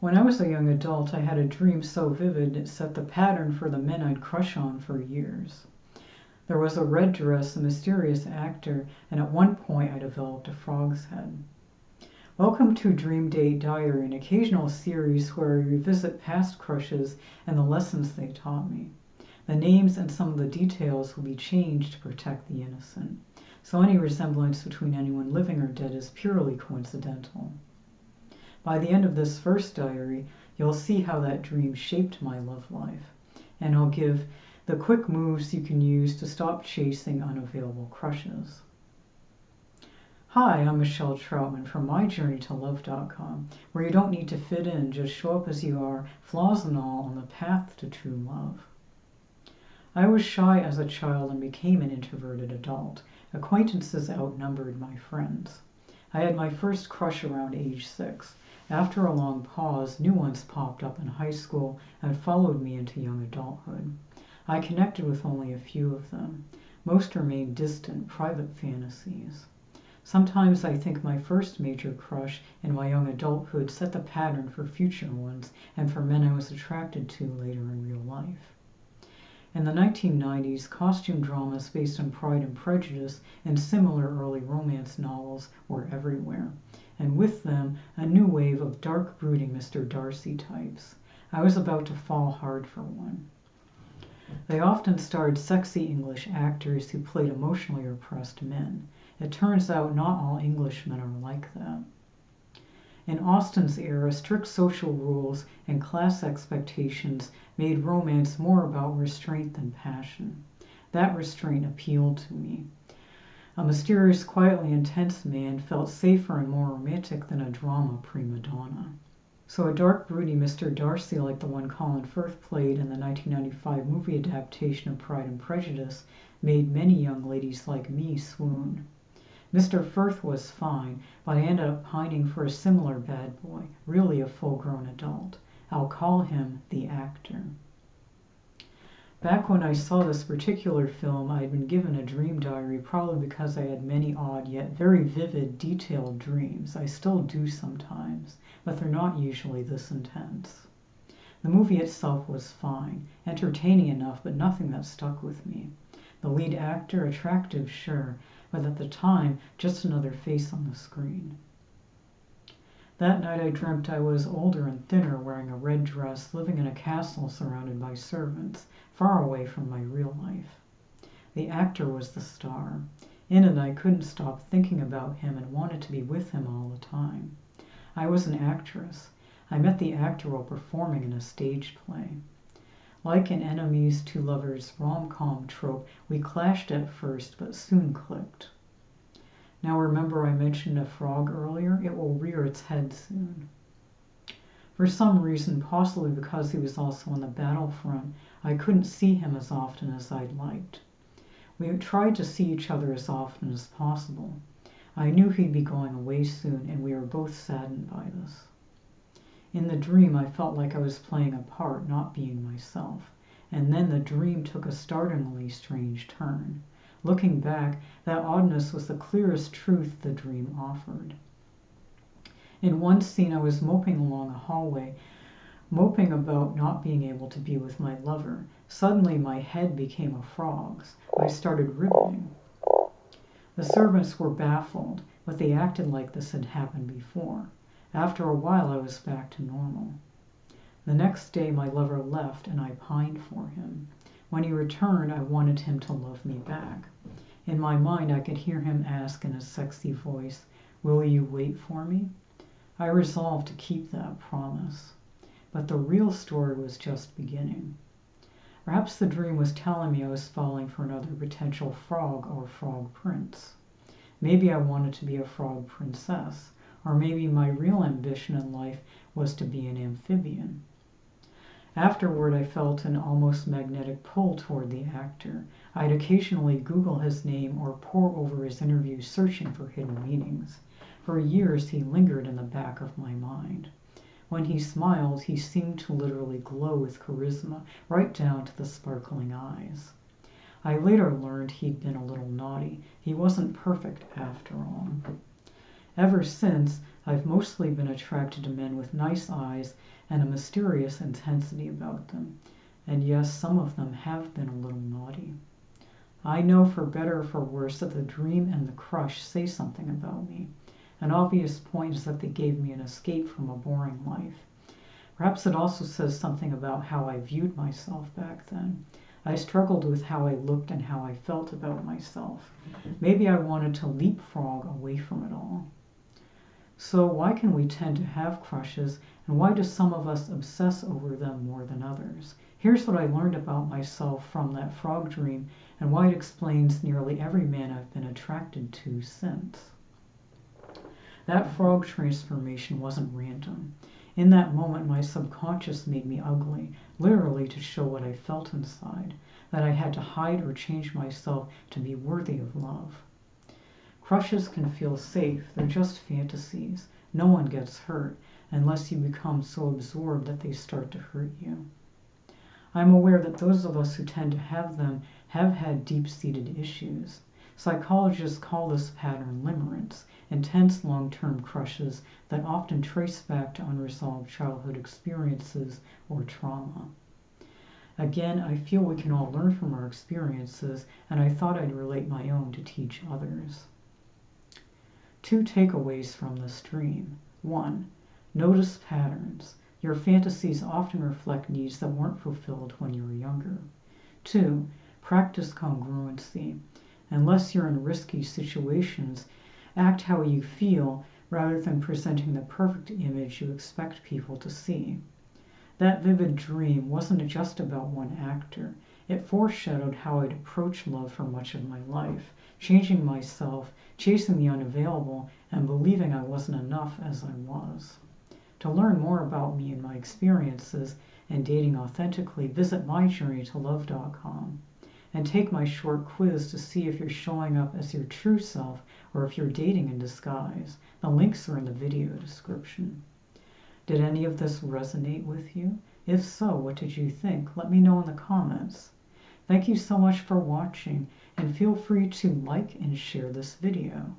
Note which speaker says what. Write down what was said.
Speaker 1: When I was a young adult, I had a dream so vivid it set the pattern for the men I'd crush on for years. There was a red dress, a mysterious actor, and at one point I developed a frog's head. Welcome to Dream Date Diary, an occasional series where I revisit past crushes and the lessons they taught me. The names and some of the details will be changed to protect the innocent, so any resemblance between anyone living or dead is purely coincidental. By the end of this first diary, you'll see how that dream shaped my love life, and I'll give the quick moves you can use to stop chasing unavailable crushes. Hi, I'm Michelle Troutman from myjourneytolove.com, where you don't need to fit in, just show up as you are, flaws and all, on the path to true love. I was shy as a child and became an introverted adult. Acquaintances outnumbered my friends. I had my first crush around age 6. After a long pause, new ones popped up in high school and followed me into young adulthood. I connected with only a few of them. Most remained distant, private fantasies. Sometimes I think my first major crush in my young adulthood set the pattern for future ones and for men I was attracted to later in real life. In the 1990s, costume dramas based on Pride and Prejudice and similar early romance novels were everywhere, and with them a new wave of dark, brooding Mr. Darcy types. I was about to fall hard for one. They often starred sexy English actors who played emotionally repressed men. It turns out not all Englishmen are like that. In Austen's era, strict social rules and class expectations made romance more about restraint than passion. That restraint appealed to me. A mysterious, quietly intense man felt safer and more romantic than a drama prima donna. So a dark, broody Mr. Darcy like the one Colin Firth played in the 1995 movie adaptation of Pride and Prejudice made many young ladies like me swoon. Mr. Firth was fine, but I ended up pining for a similar bad boy, really a full-grown adult. I'll call him the actor. Back when I saw this particular film, I had been given a dream diary, probably because I had many odd yet very vivid, detailed dreams. I still do sometimes, but they're not usually this intense. The movie itself was fine, entertaining enough, but nothing that stuck with me. The lead actor, attractive, sure, but at the time, just another face on the screen. That night I dreamt I was older and thinner, wearing a red dress, living in a castle surrounded by servants, far away from my real life. The actor was the star. In it, I couldn't stop thinking about him and wanted to be with him all the time. I was an actress. I met the actor while performing in a stage play. Like an enemies to lovers rom-com trope, we clashed at first, but soon clicked. Now remember I mentioned a frog earlier? It will rear its head soon. For some reason, possibly because he was also on the battlefront, I couldn't see him as often as I'd liked. We tried to see each other as often as possible. I knew he'd be going away soon, and we were both saddened by this. In the dream, I felt like I was playing a part, not being myself. And then the dream took a startlingly strange turn. Looking back, that oddness was the clearest truth the dream offered. In one scene, I was moping along a hallway, moping about not being able to be with my lover. Suddenly, my head became a frog's. I started ribbing. The servants were baffled, but they acted like this had happened before. After a while, I was back to normal. The next day, my lover left, and I pined for him. When he returned, I wanted him to love me back. In my mind, I could hear him ask in a sexy voice, "Will you wait for me?" I resolved to keep that promise. But the real story was just beginning. Perhaps the dream was telling me I was falling for another potential frog or frog prince. Maybe I wanted to be a frog princess. Or maybe my real ambition in life was to be an amphibian. Afterward, I felt an almost magnetic pull toward the actor. I'd occasionally Google his name or pore over his interviews searching for hidden meanings. For years, he lingered in the back of my mind. When he smiled, he seemed to literally glow with charisma, right down to the sparkling eyes. I later learned he'd been a little naughty. He wasn't perfect after all. Ever since, I've mostly been attracted to men with nice eyes and a mysterious intensity about them. And yes, some of them have been a little naughty. I know for better or for worse that the dream and the crush say something about me. An obvious point is that they gave me an escape from a boring life. Perhaps it also says something about how I viewed myself back then. I struggled with how I looked and how I felt about myself. Maybe I wanted to leapfrog away from it all. So why can we tend to have crushes, and why do some of us obsess over them more than others? Here's what I learned about myself from that frog dream, and why it explains nearly every man I've been attracted to since. That frog transformation wasn't random. In that moment, my subconscious made me ugly, literally to show what I felt inside, that I had to hide or change myself to be worthy of love. Crushes can feel safe. They're just fantasies. No one gets hurt unless you become so absorbed that they start to hurt you. I'm aware that those of us who tend to have them have had deep-seated issues. Psychologists call this pattern limerence, intense long-term crushes that often trace back to unresolved childhood experiences or trauma. Again, I feel we can all learn from our experiences, and I thought I'd relate my own to teach others. 2 takeaways from this dream. 1. Notice patterns. Your fantasies often reflect needs that weren't fulfilled when you were younger. 2. Practice congruency. Unless you're in risky situations, act how you feel rather than presenting the perfect image you expect people to see. That vivid dream wasn't just about one actor. It foreshadowed how I'd approach love for much of my life, changing myself, chasing the unavailable, and believing I wasn't enough as I was. To learn more about me and my experiences and dating authentically, visit myjourneytolove.com and take my short quiz to see if you're showing up as your true self or if you're dating in disguise. The links are in the video description. Did any of this resonate with you? If so, what did you think? Let me know in the comments. Thank you so much for watching, and feel free to like and share this video.